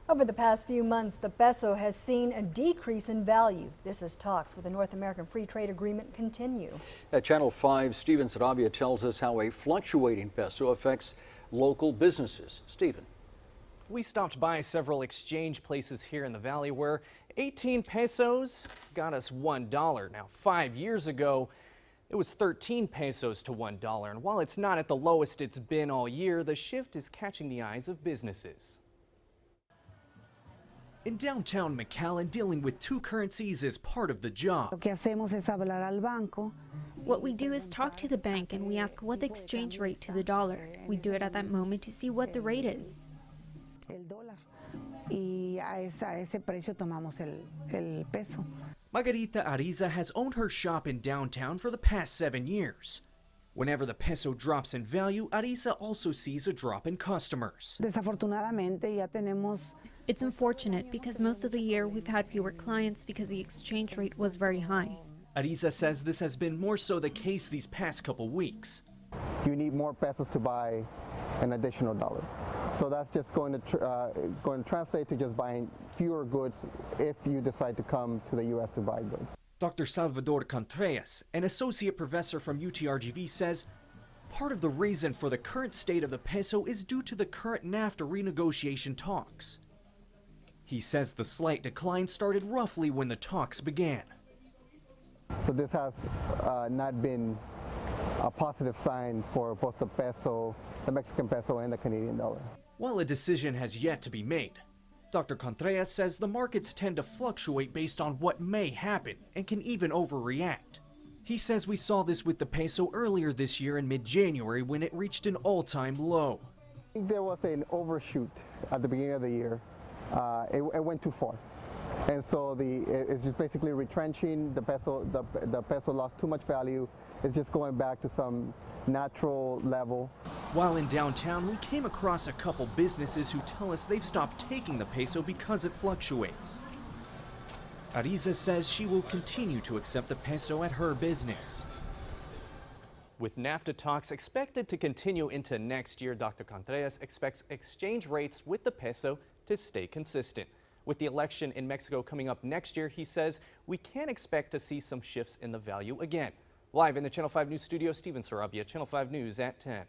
Over the past few months, the peso has seen a decrease in value. This as talks with the North American Free Trade Agreement continue. At Channel 5, Stephen Sarabia tells us how a fluctuating peso affects local businesses. Stephen. We stopped by several exchange places here in the valley where 18 pesos got us $1. Now, 5 years ago, it was 13 pesos to $1. And while it's not at the lowest it's been all year, the shift is catching the eyes of businesses. In downtown McAllen, dealing with two currencies is part of the job. What we do is talk to the bank and we ask what the exchange rate to the dollar. We do it at that moment to see what the rate is. Margarita Ariza has owned her shop in downtown for the past 7 years. Whenever the peso drops in value, Ariza also sees a drop in customers. It's unfortunate because most of the year we've had fewer clients because the exchange rate was very high. Ariza says this has been more so the case these past couple weeks. You need more pesos to buy an additional dollar. So that's just going to translate to just buying fewer goods if you decide to come to the U.S. to buy goods. Dr. Salvador Contreras, an associate professor from UTRGV, says part of the reason for the current state of the peso is due to the current NAFTA renegotiation talks. He says the slight decline started roughly when the talks began. So this has not been a positive sign for both the peso, the Mexican peso, and the Canadian dollar. While a decision has yet to be made, Dr. Contreras says the markets tend to fluctuate based on what may happen and can even overreact. He says we saw this with the peso earlier this year in mid-January when it reached an all-time low. I think there was an overshoot at the beginning of the year. It went too far. And so it's just basically retrenching. The peso lost too much value. It's just going back to some natural level. While in downtown, we came across a couple businesses who tell us they've stopped taking the peso because it fluctuates. Ariza says she will continue to accept the peso at her business. With NAFTA talks expected to continue into next year, Dr. Contreras expects exchange rates with the peso to stay consistent. With the election in Mexico coming up next year, he says we can expect to see some shifts in the value again. Live in the Channel 5 News studio, Stephen Sarabia, Channel 5 News at 10.